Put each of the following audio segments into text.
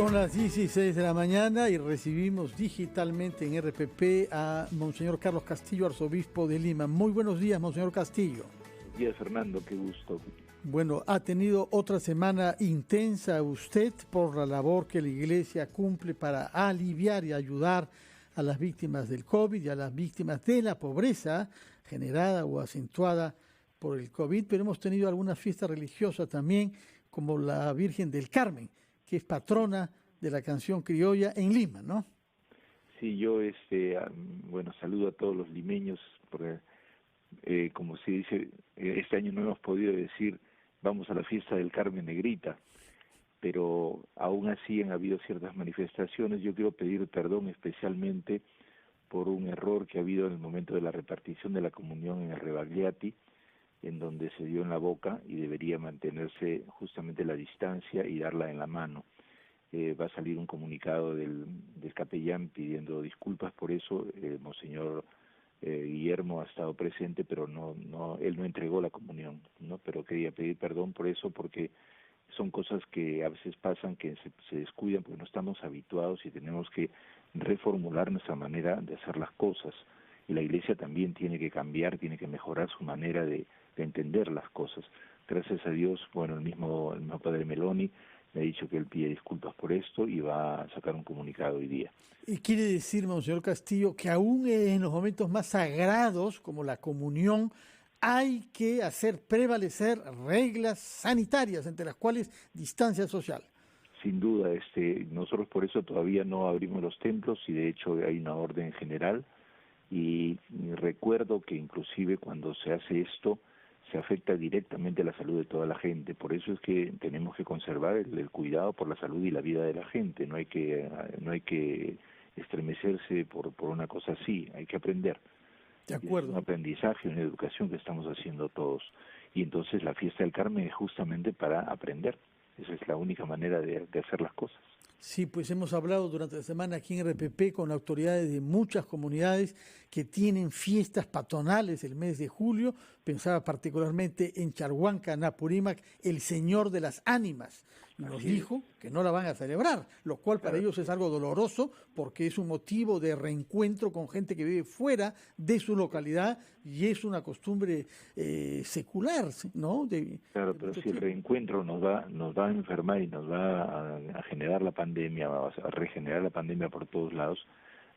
Son las 16 de la mañana y recibimos digitalmente en RPP a Monseñor Carlos Castillo, arzobispo de Lima. Muy buenos días, Monseñor Castillo. Buenos días, Fernando, qué gusto. Bueno, ha tenido otra semana intensa usted por la labor que la Iglesia cumple para aliviar y ayudar a las víctimas del COVID y a las víctimas de la pobreza generada o acentuada por el COVID, pero hemos tenido alguna fiesta religiosa también, como la Virgen del Carmen, que es patrona de la canción criolla en Lima, ¿no? Sí, yo saludo a todos los limeños, porque como se dice, este año no hemos podido decir vamos a la fiesta del Carmen Negrita, pero aún así han habido ciertas manifestaciones. Yo quiero pedir perdón especialmente por un error que ha habido en el momento de la repartición de la comunión en el Rebagliati, en donde se dio en la boca y debería mantenerse justamente la distancia y darla en la mano. Va a salir un comunicado del capellán pidiendo disculpas por eso. Monseñor Guillermo ha estado presente, pero él no entregó la comunión, ¿no? Pero quería pedir perdón por eso, porque son cosas que a veces pasan, que se descuidan porque no estamos habituados y tenemos que reformular nuestra manera de hacer las cosas. Y la Iglesia también tiene que cambiar, tiene que mejorar su manera de entender las cosas. Gracias a Dios, bueno, el mismo padre Meloni me ha dicho que él pide disculpas por esto y va a sacar un comunicado hoy día. Y quiere decir, Monseñor Castillo, que aún en los momentos más sagrados, como la comunión, hay que hacer prevalecer reglas sanitarias, entre las cuales distancia social. Sin duda, nosotros por eso todavía no abrimos los templos y de hecho hay una orden general. Y recuerdo que inclusive cuando se hace esto se afecta directamente la salud de toda la gente. Por eso es que tenemos que conservar el cuidado por la salud y la vida de la gente. No hay que estremecerse por una cosa así, hay que aprender. De acuerdo. Es un aprendizaje, una educación que estamos haciendo todos. Y entonces la fiesta del Carmen es justamente para aprender. Esa es la única manera de hacer las cosas. Sí, pues hemos hablado durante la semana aquí en RPP con autoridades de muchas comunidades que tienen fiestas patronales el mes de julio. Pensaba particularmente en Charhuanca, Apurímac, el Señor de las Ánimas. Y nos dijo que no la van a celebrar, lo cual para ellos es algo doloroso porque es un motivo de reencuentro con gente que vive fuera de su localidad y es una costumbre secular, ¿no? Claro, pero si el reencuentro nos va a enfermar y nos va a generar la pandemia, a regenerar la pandemia por todos lados,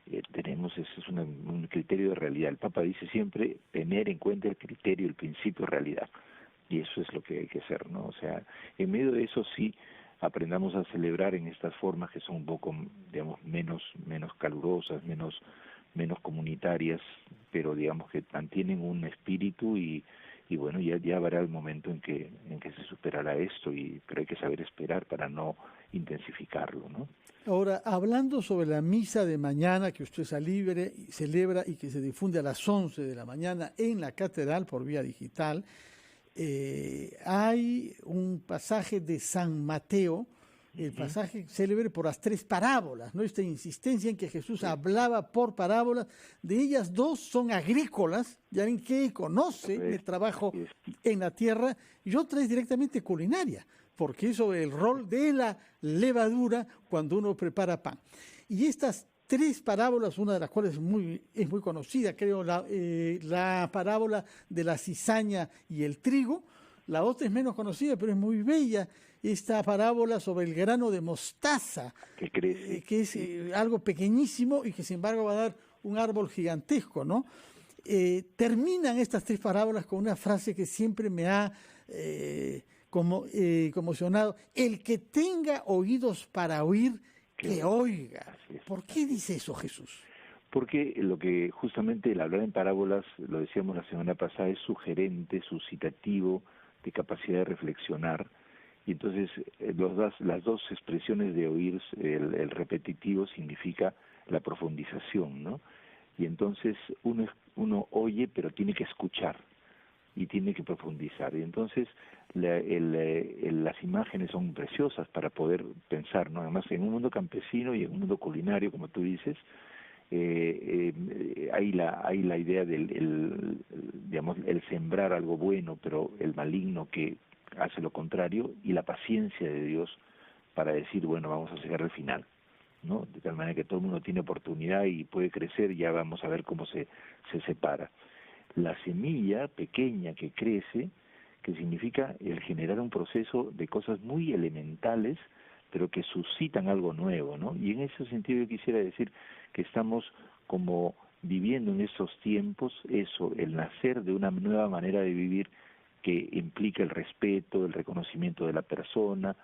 ese es un criterio de realidad. El Papa dice siempre tener en cuenta el criterio, el principio de realidad. Y eso es lo que hay que hacer, ¿no? O sea, en medio de eso sí aprendamos a celebrar en estas formas que son un poco, digamos, menos calurosas, menos comunitarias, pero digamos que mantienen un espíritu y bueno, ya habrá el momento en que se superará esto, pero hay que saber esperar para no intensificarlo, ¿no? Ahora, hablando sobre la misa de mañana que usted celebra y que se difunde a las 11 de la mañana en la catedral por vía digital, hay un pasaje de San Mateo, el pasaje célebre por las 3 parábolas, ¿no? Esta insistencia en que Jesús hablaba por parábolas, de ellas 2 son agrícolas, de alguien que conoce el trabajo en la tierra, y otra es directamente culinaria, porque es sobre el rol de la levadura cuando uno prepara pan. Y estas 3 parábolas, una de las cuales es muy conocida, creo, la parábola de la cizaña y el trigo. La otra es menos conocida, pero es muy bella, esta parábola sobre el grano de mostaza, que crece, que es algo pequeñísimo y que sin embargo va a dar un árbol gigantesco, ¿no? Terminan estas 3 parábolas con una frase que siempre me ha conmocionado: el que tenga oídos para oír, que oiga. ¿Por qué dice eso Jesús? Porque lo que justamente el hablar en parábolas, lo decíamos la semana pasada, es sugerente, suscitativo, de capacidad de reflexionar. Y entonces las 2 expresiones de oír, el repetitivo significa la profundización, ¿no? Y entonces uno oye, pero tiene que escuchar y tiene que profundizar. Y entonces las imágenes son preciosas para poder pensar, ¿no? Además, en un mundo campesino y en un mundo culinario, como tú dices, hay la idea del digamos, el sembrar algo bueno, pero el maligno que hace lo contrario, y la paciencia de Dios para decir, bueno, vamos a llegar al final, ¿no? De tal manera que todo el mundo tiene oportunidad y puede crecer, ya vamos a ver cómo se separa. La semilla pequeña que crece, que significa el generar un proceso de cosas muy elementales, pero que suscitan algo nuevo, ¿no? Y en ese sentido yo quisiera decir que estamos como viviendo en estos tiempos eso, el nacer de una nueva manera de vivir que implica el respeto, el reconocimiento de la persona,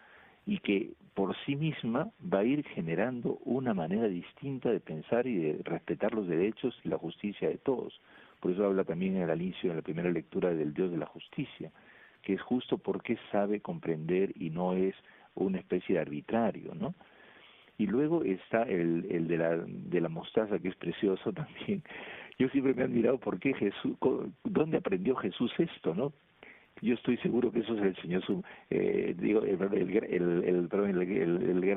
y que por sí misma va a ir generando una manera distinta de pensar y de respetar los derechos y la justicia de todos. Por eso habla también en el inicio, en la primera lectura, del Dios de la justicia, que es justo porque sabe comprender y no es una especie de arbitrario, ¿no? Y luego está el de la mostaza, que es precioso también. Yo siempre me he admirado por qué Jesús, ¿dónde aprendió Jesús esto, no? Yo estoy seguro que eso es el Señor, de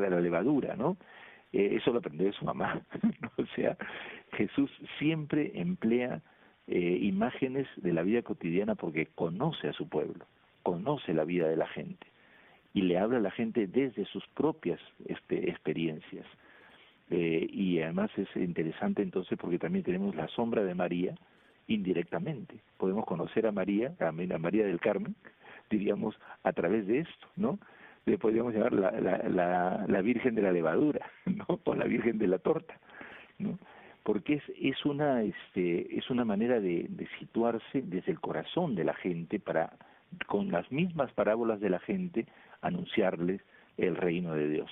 la levadura, ¿no? Eso lo aprendió de su mamá, ¿no? O sea, Jesús siempre emplea imágenes de la vida cotidiana porque conoce a su pueblo, conoce la vida de la gente y le habla a la gente desde sus propias experiencias. Y además es interesante entonces porque también tenemos la sombra de María indirectamente. Podemos conocer a María, a María del Carmen, diríamos, a través de esto, ¿no? Le podríamos llamar la Virgen de la Levadura, ¿no? O la Virgen de la Torta, ¿no? Porque es una manera de situarse desde el corazón de la gente para, con las mismas parábolas de la gente, anunciarles el reino de Dios.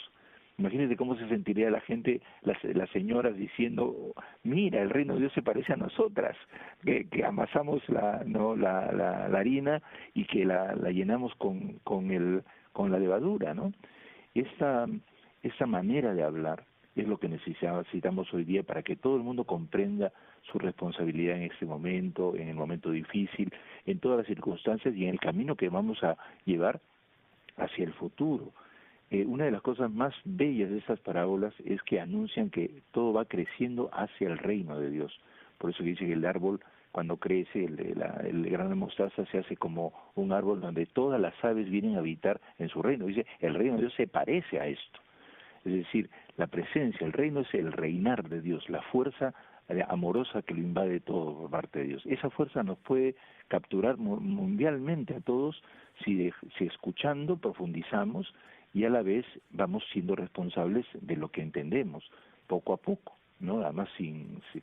Imagínense cómo se sentiría la gente, las señoras diciendo, mira, el reino de Dios se parece a nosotras, que amasamos la harina y que la llenamos con la levadura, ¿no? Esta manera de hablar es lo que necesitamos hoy día para que todo el mundo comprenda su responsabilidad en este momento, en el momento difícil, en todas las circunstancias y en el camino que vamos a llevar hacia el futuro. Una de las cosas más bellas de estas parábolas es que anuncian que todo va creciendo hacia el reino de Dios. Por eso que dice que el árbol, cuando crece, el grano de mostaza se hace como un árbol donde todas las aves vienen a habitar en su reino. Dice, el reino de Dios se parece a esto. Es decir, la presencia, el reino es el reinar de Dios, la fuerza amorosa que lo invade todo por parte de Dios. Esa fuerza nos puede capturar mundialmente a todos si escuchando profundizamos y a la vez vamos siendo responsables de lo que entendemos, poco a poco, ¿no? Además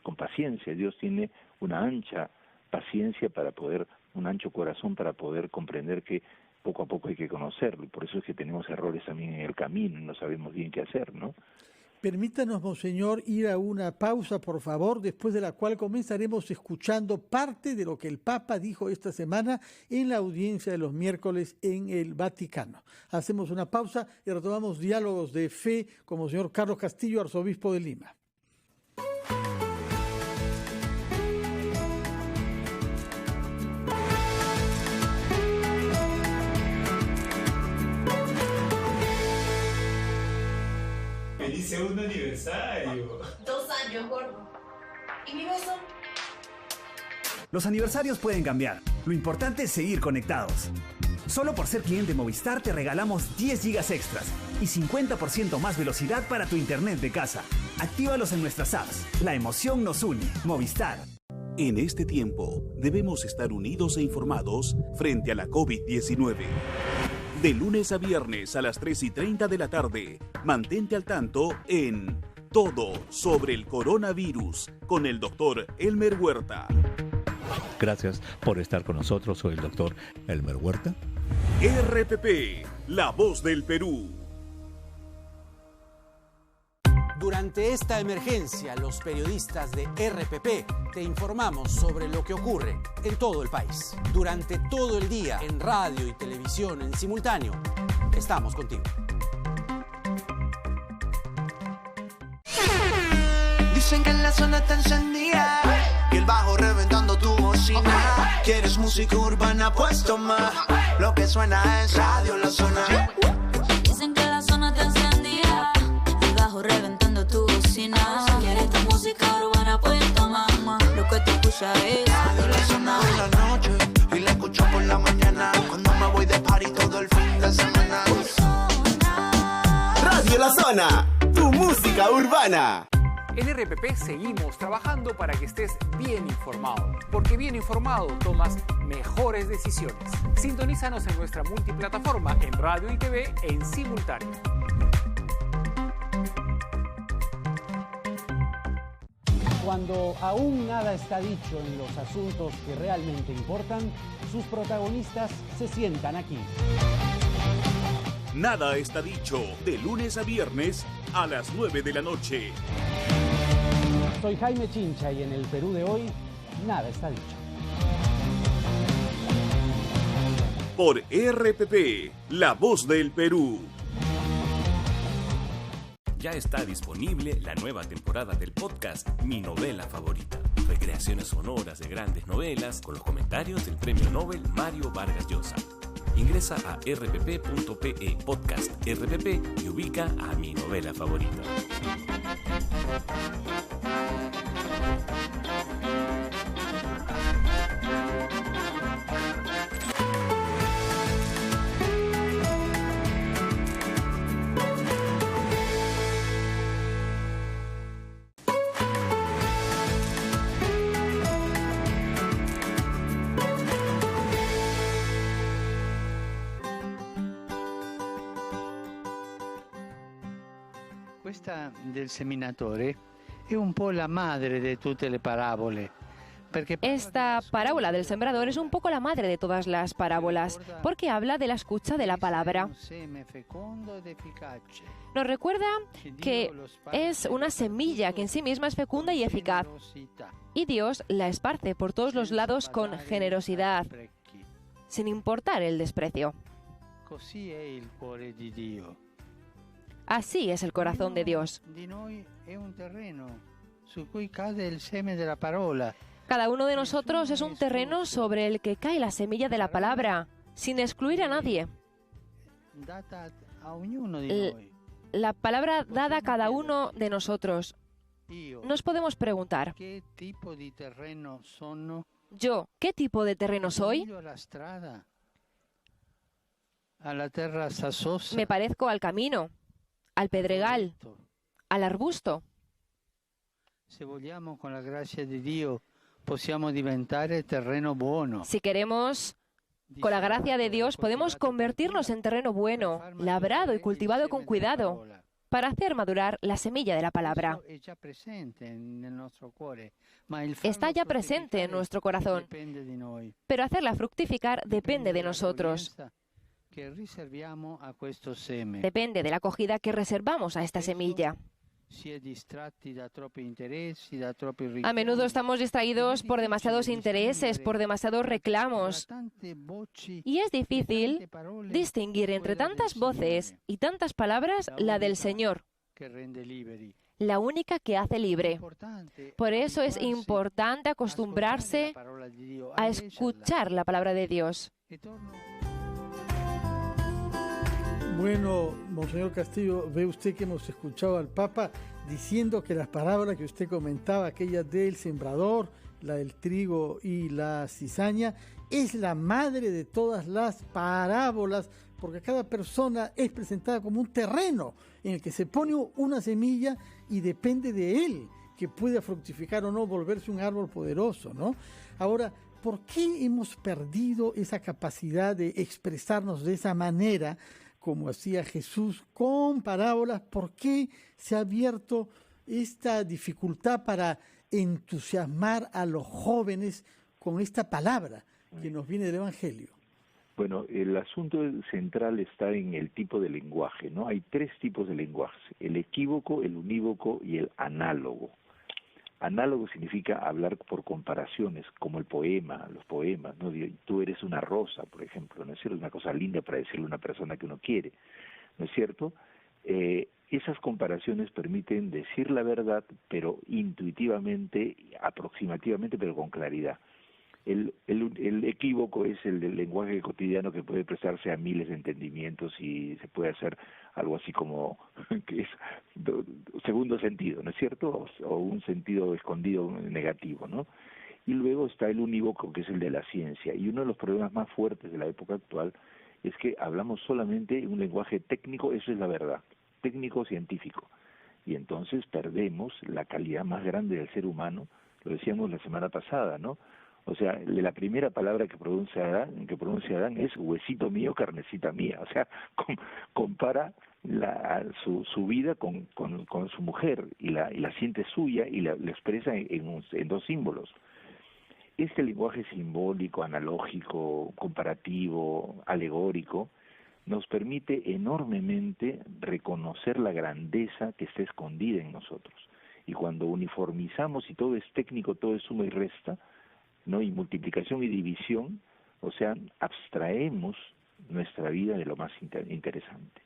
con paciencia. Dios tiene una ancha paciencia para poder, un ancho corazón para poder comprender que poco a poco hay que conocerlo, y por eso es que tenemos errores también en el camino y no sabemos bien qué hacer, ¿no? Permítanos, Monseñor, ir a una pausa, por favor, después de la cual comenzaremos escuchando parte de lo que el Papa dijo esta semana en la audiencia de los miércoles en el Vaticano. Hacemos una pausa y retomamos diálogos de fe con Monseñor Carlos Castillo, arzobispo de Lima. ¡Feliz segundo aniversario! 2 años, gordo. ¿Y mi beso? Los aniversarios pueden cambiar. Lo importante es seguir conectados. Solo por ser cliente Movistar te regalamos 10 gigas extras y 50% más velocidad para tu internet de casa. Actívalos en nuestras apps. La emoción nos une. Movistar. En este tiempo, debemos estar unidos e informados frente a la COVID-19. De lunes a viernes a las 3:30 de la tarde, mantente al tanto en Todo sobre el Coronavirus con el doctor Elmer Huerta. Gracias por estar con nosotros. Soy el doctor Elmer Huerta. RPP, la voz del Perú. Durante esta emergencia, los periodistas de RPP te informamos sobre lo que ocurre en todo el país. Durante todo el día, en radio y televisión en simultáneo, estamos contigo. Dicen que en la zona está encendida y el bajo reventando tu bocina. ¿Quieres música urbana? Pues toma. Lo que suena es Radio La Zona. Dicen que la zona está encendida, el bajo reventando tu bocina. ¿Quieres tu música urbana? Pues toma. Lo que te escucha es Radio La Zona. En la noche y la escucho por la mañana. Cuando me voy de party todo el fin de semana. La Zona, tu música urbana. En RPP seguimos trabajando para que estés bien informado, porque bien informado tomas mejores decisiones. Sintonízanos en nuestra multiplataforma en radio y TV en simultáneo. Cuando aún nada está dicho en los asuntos que realmente importan, sus protagonistas se sientan aquí. Nada está dicho, de lunes a viernes a las 9 de la noche. Soy Jaime Chincha y en el Perú de hoy, nada está dicho. Por RPP, La Voz del Perú. Ya está disponible la nueva temporada del podcast Mi Novela Favorita. Recreaciones sonoras de grandes novelas con los comentarios del Premio Nobel Mario Vargas Llosa. Ingresa a rpp.pe podcast RPP y ubica a Mi Novela Favorita. Questa del seminatore è un po' la madre di tutte le parabole. Esta parábola del sembrador es un poco la madre de todas las parábolas, porque habla de la escucha de la palabra. Nos recuerda que es una semilla que en sí misma es fecunda y eficaz, y Dios la esparce por todos los lados con generosidad, sin importar el desprecio. Así es el corazón de Dios. Cada uno de nosotros es un terreno sobre el que cae la semilla de la palabra, sin excluir a nadie. La palabra dada a cada uno de nosotros. Nos podemos preguntar, yo, ¿qué tipo de terreno soy? Me parezco al camino, al pedregal, al arbusto. Si queremos, con la gracia de Dios, podemos convertirnos en terreno bueno, labrado y cultivado con cuidado, para hacer madurar la semilla de la palabra. Está ya presente en nuestro corazón, pero hacerla fructificar depende de nosotros. Depende de la acogida que reservamos a esta semilla. A menudo estamos distraídos por demasiados intereses, por demasiados reclamos. Y es difícil distinguir entre tantas voces y tantas palabras la del Señor, la única que hace libre. Por eso es importante acostumbrarse a escuchar la palabra de Dios. Bueno, Monseñor Castillo, ve usted que hemos escuchado al Papa diciendo que las parábolas que usted comentaba, aquella del sembrador, la del trigo y la cizaña, es la madre de todas las parábolas, porque cada persona es presentada como un terreno en el que se pone una semilla y depende de él, que pueda fructificar o no, volverse un árbol poderoso, ¿no? Ahora, ¿por qué hemos perdido esa capacidad de expresarnos de esa manera, como hacía Jesús con parábolas? ¿Por qué se ha abierto esta dificultad para entusiasmar a los jóvenes con esta palabra que nos viene del Evangelio? Bueno, el asunto central está en el tipo de lenguaje, ¿no? Hay tres tipos de lenguaje: el equívoco, el unívoco y el análogo. Análogo significa hablar por comparaciones, como el poema, los poemas, ¿no? Tú eres una rosa, por ejemplo, ¿no es cierto? Una cosa linda para decirle a una persona que uno quiere, ¿no es cierto? Esas comparaciones permiten decir la verdad, pero intuitivamente, aproximativamente, pero con claridad. El equívoco es el del lenguaje cotidiano, que puede prestarse a miles de entendimientos y se puede hacer algo así como que es segundo sentido, ¿no es cierto? O un sentido escondido negativo, ¿no? Y luego está el unívoco, que es el de la ciencia. Y uno de los problemas más fuertes de la época actual es que hablamos solamente un lenguaje técnico, eso es la verdad. técnico-científico. Y entonces perdemos la calidad más grande del ser humano, lo decíamos la semana pasada, ¿no? O sea, la primera palabra que pronuncia Adán es huesito mío, carnecita mía. O sea, compara su vida con su mujer y la siente suya y la expresa en dos símbolos. Este lenguaje simbólico, analógico, comparativo, alegórico, nos permite enormemente reconocer la grandeza que está escondida en nosotros. Y cuando uniformizamos y todo es técnico, todo es suma y resta, ¿no? Y multiplicación y división, o sea, abstraemos nuestra vida de lo más interesante.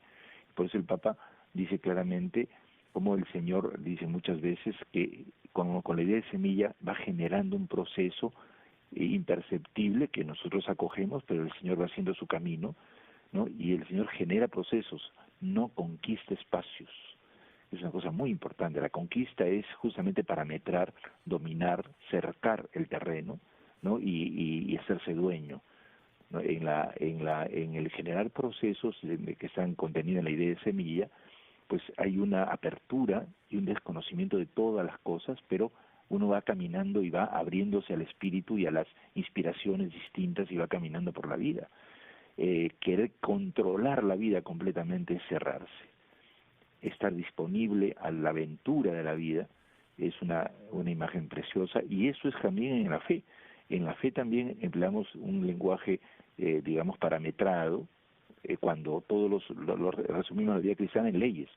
Por eso el Papa dice claramente, como el Señor dice muchas veces, que con la idea de semilla va generando un proceso imperceptible que nosotros acogemos, pero el Señor va haciendo su camino, ¿no? Y el Señor genera procesos, no conquista espacios. Es una cosa muy importante. La conquista es justamente parametrar, dominar, cercar el terreno, ¿no? y hacerse dueño, ¿no? En el generar procesos que están contenidos en la idea de semilla, pues hay una apertura y un desconocimiento de todas las cosas, pero uno va caminando y va abriéndose al espíritu y a las inspiraciones distintas y va caminando por la vida. Querer controlar la vida completamente es cerrarse. Estar disponible a la aventura de la vida es una imagen preciosa, y eso es también en la fe. En la fe también empleamos un lenguaje, digamos, parametrado, cuando todos lo resumimos la vida cristiana en leyes.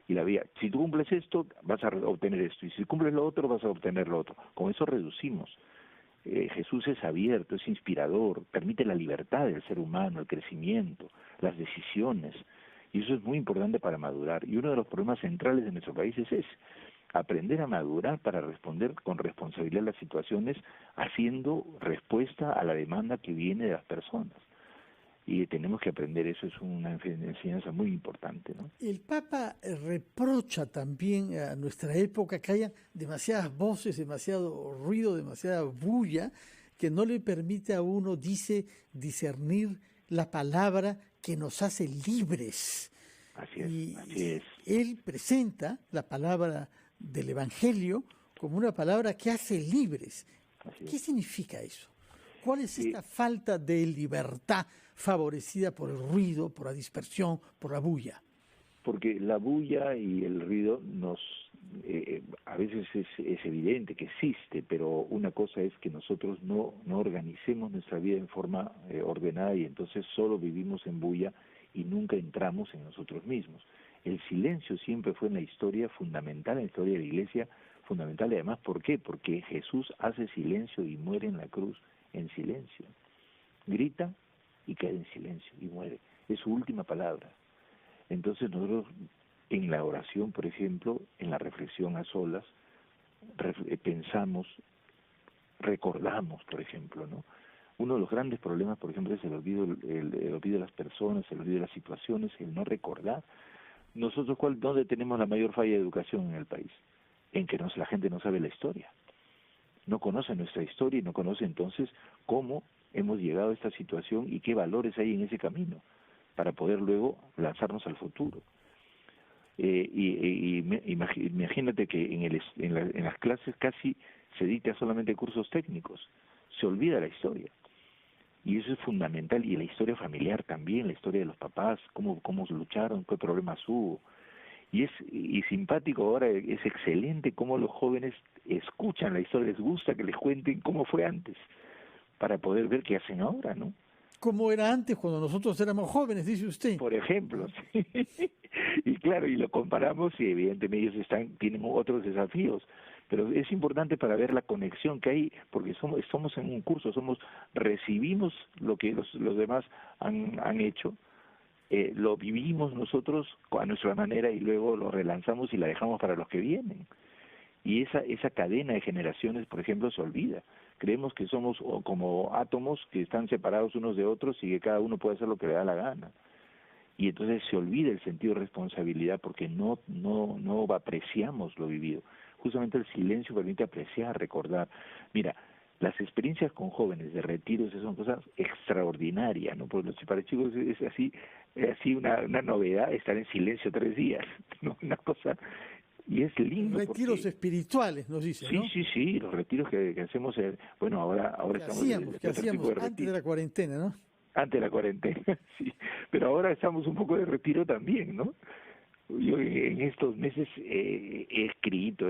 Y la vida, si tú cumples esto, vas a obtener esto, y si cumples lo otro, vas a obtener lo otro. Con eso reducimos. Jesús es abierto, es inspirador, permite la libertad del ser humano, el crecimiento, las decisiones, y eso es muy importante para madurar. Y uno de los problemas centrales de nuestro país es ese: aprender a madurar para responder con responsabilidad a las situaciones, haciendo respuesta a la demanda que viene de las personas. Y tenemos que aprender eso, es una enseñanza muy importante, ¿no? El Papa reprocha también a nuestra época que haya demasiadas voces, demasiado ruido, demasiada bulla, que no le permite a uno, dice, discernir la palabra que nos hace libres. Así es, y así es. Él presenta la palabra del Evangelio como una palabra que hace libres. ¿Qué significa eso? ¿Cuál es esta falta de libertad favorecida por el ruido, por la dispersión, por la bulla? Porque la bulla y el ruido a veces es evidente que existe, pero una cosa es que nosotros no organicemos nuestra vida en forma ordenada, y entonces solo vivimos en bulla y nunca entramos en nosotros mismos. El silencio siempre fue en la historia fundamental, en la historia de la Iglesia fundamental, y además, ¿por qué? Porque Jesús hace silencio y muere en la cruz en silencio. Grita y queda en silencio y muere. Es su última palabra. Entonces nosotros en la oración, por ejemplo, en la reflexión a solas, pensamos, recordamos, por ejemplo, ¿no? Uno de los grandes problemas, por ejemplo, es el olvido de las personas, el olvido de las situaciones, el no recordar. Nosotros, ¿dónde tenemos la mayor falla de educación en el país? En que la gente no sabe la historia. No conoce nuestra historia y no conoce entonces cómo hemos llegado a esta situación y qué valores hay en ese camino para poder luego lanzarnos al futuro. Imagínate que en las clases casi se dicta solamente cursos técnicos, se olvida la historia. Y eso es fundamental, y la historia familiar también, la historia de los papás, cómo lucharon, qué problemas hubo. Y simpático ahora, es excelente cómo los jóvenes escuchan la historia, les gusta que les cuenten cómo fue antes, para poder ver qué hacen ahora, ¿no? ¿Cómo era antes cuando nosotros éramos jóvenes, dice usted? Por ejemplo, sí. Y claro, y lo comparamos y evidentemente ellos tienen otros desafíos, pero es importante para ver la conexión que hay, porque somos en un curso, recibimos lo que los demás han hecho, lo vivimos nosotros a nuestra manera y luego lo relanzamos y la dejamos para los que vienen. Y esa cadena de generaciones, por ejemplo, se olvida. Creemos que somos como átomos que están separados unos de otros y que cada uno puede hacer lo que le da la gana. Y entonces se olvida el sentido de responsabilidad porque no apreciamos lo vivido. Justamente el silencio permite apreciar, recordar. Mira, las experiencias con jóvenes de retiros son cosas extraordinarias, ¿no? Porque para los chicos es así una novedad estar en silencio 3 días, ¿no? Una cosa, y es lindo. Retiros porque, espirituales, nos dice, ¿no? Sí, los retiros que hacemos, bueno, ahora estamos... Que hacíamos antes de la cuarentena, ¿no? Antes de la cuarentena, sí, pero ahora estamos un poco de retiro también, ¿no? Yo en estos meses he escrito,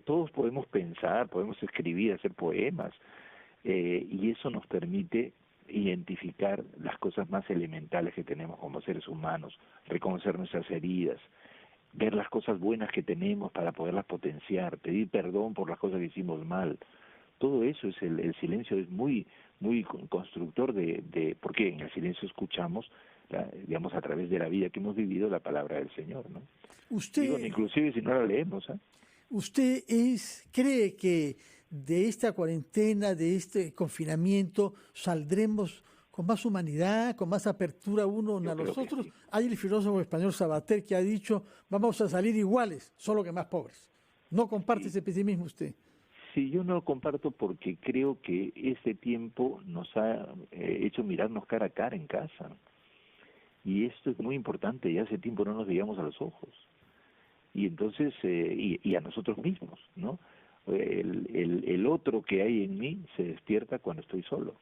todos podemos pensar, podemos escribir, hacer poemas, y eso nos permite identificar las cosas más elementales que tenemos como seres humanos, reconocer nuestras heridas, ver las cosas buenas que tenemos para poderlas potenciar, pedir perdón por las cosas que hicimos mal. Todo eso es el silencio, es muy constructor porque en el silencio escuchamos, digamos, a través de la vida que hemos vivido, la palabra del Señor, ¿no? Usted, inclusive si no la leemos, ¿usted cree que de esta cuarentena, de este confinamiento, saldremos con más humanidad, con más apertura uno a los otros? Sí. Hay el filósofo español Sabater que ha dicho, vamos a salir iguales, solo que más pobres. ¿No comparte ese pesimismo usted? Sí, yo no lo comparto porque creo que este tiempo nos ha hecho mirarnos cara a cara en casa. Y esto es muy importante, ya hace tiempo no nos veíamos a los ojos. Y entonces, y a nosotros mismos, ¿no? El otro que hay en mí se despierta cuando estoy solo.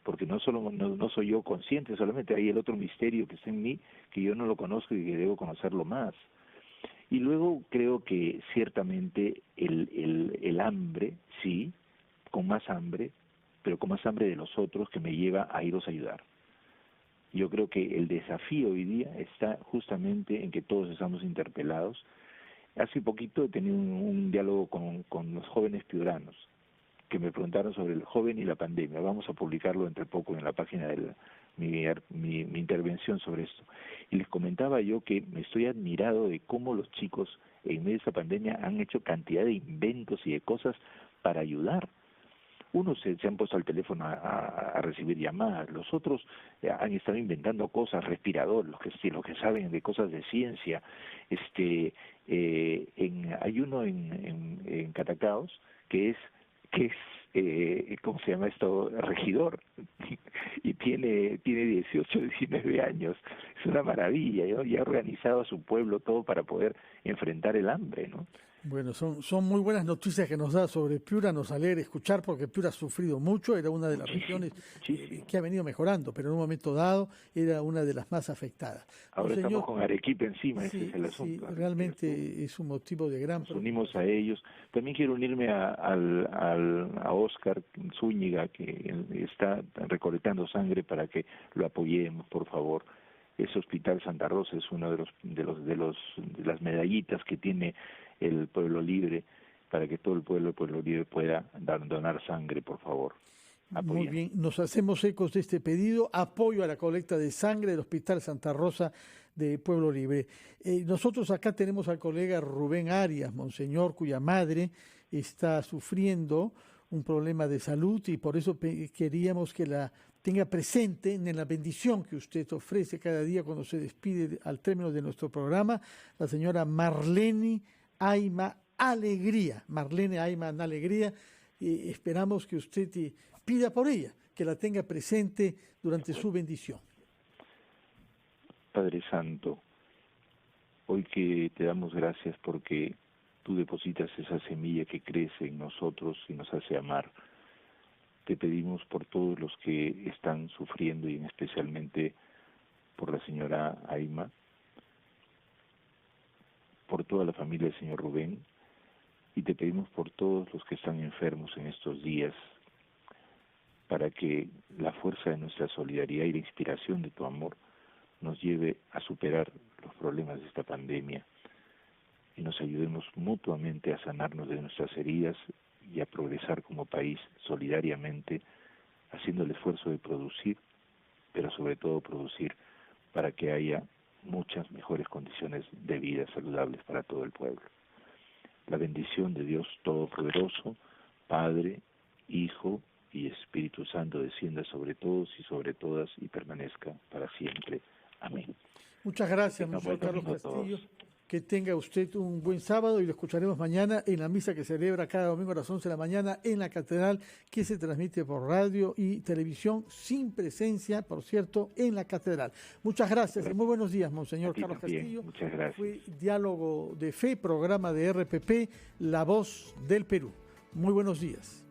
Porque no soy yo consciente, solamente hay el otro misterio que está en mí, que yo no lo conozco y que debo conocerlo más. Y luego creo que ciertamente el hambre, sí, con más hambre, pero con más hambre de los otros, que me lleva a iros a ayudar. Yo creo que el desafío hoy día está justamente en que todos estamos interpelados. Hace poquito he tenido un diálogo con los jóvenes piuranos, que me preguntaron sobre el joven y la pandemia. Vamos a publicarlo entre poco en la página de mi intervención sobre esto. Y les comentaba yo que me estoy admirado de cómo los chicos en medio de esta pandemia han hecho cantidad de inventos y de cosas para ayudar. Unos se han puesto al teléfono a recibir llamadas, los otros han estado inventando cosas, respiradores, los que saben de cosas de ciencia. Hay uno en Catacaos que es ¿cómo se llama esto? Regidor, y tiene 18, 19 años, es una maravilla, ¿no? Y ha organizado a su pueblo todo para poder enfrentar el hambre, ¿no? Bueno, son muy buenas noticias que nos da sobre Piura, nos alegra escuchar porque Piura ha sufrido mucho, era una de las regiones que ha venido mejorando, pero en un momento dado era una de las más afectadas. Ahora estamos con Arequipa encima, ese es el asunto. Sí, realmente es un motivo de gran... Nos unimos a ellos. También quiero unirme a Óscar Zúñiga, que está recolectando sangre para que lo apoyemos, por favor. Ese Hospital Santa Rosa es uno de las medallitas que tiene el Pueblo Libre, para que todo el Pueblo Libre pueda donar sangre, por favor. Apoyen. Muy bien, nos hacemos ecos de este pedido, apoyo a la colecta de sangre del Hospital Santa Rosa de Pueblo Libre. Nosotros acá tenemos al colega Rubén Arias, monseñor, cuya madre está sufriendo un problema de salud y por eso queríamos que la tenga presente en la bendición que usted ofrece cada día cuando se despide al término de nuestro programa, la señora Marlene Ayma Alegría. Marlene Ayma Alegría, esperamos que usted pida por ella, que la tenga presente durante su bendición. Padre Santo, hoy que te damos gracias porque tú depositas esa semilla que crece en nosotros y nos hace amar. Te pedimos por todos los que están sufriendo y especialmente por la señora Ayma, por toda la familia del señor Rubén, y te pedimos por todos los que están enfermos en estos días, para que la fuerza de nuestra solidaridad y la inspiración de tu amor nos lleve a superar los problemas de esta pandemia y nos ayudemos mutuamente a sanarnos de nuestras heridas y a progresar como país solidariamente, haciendo el esfuerzo de producir, pero sobre todo producir para que haya muchas mejores condiciones de vida saludables para todo el pueblo. La bendición de Dios Todopoderoso, Padre, Hijo y Espíritu Santo descienda sobre todos y sobre todas y permanezca para siempre. Amén. Muchas gracias, Monseñor Carlos Castillo. Que tenga usted un buen sábado y lo escucharemos mañana en la misa que se celebra cada domingo a las 11 de la mañana en la catedral, que se transmite por radio y televisión sin presencia, por cierto, en la catedral. Muchas gracias y muy buenos días, Monseñor Carlos Castillo. Muchas gracias. Fue Diálogo de Fe, programa de RPP, La Voz del Perú. Muy buenos días.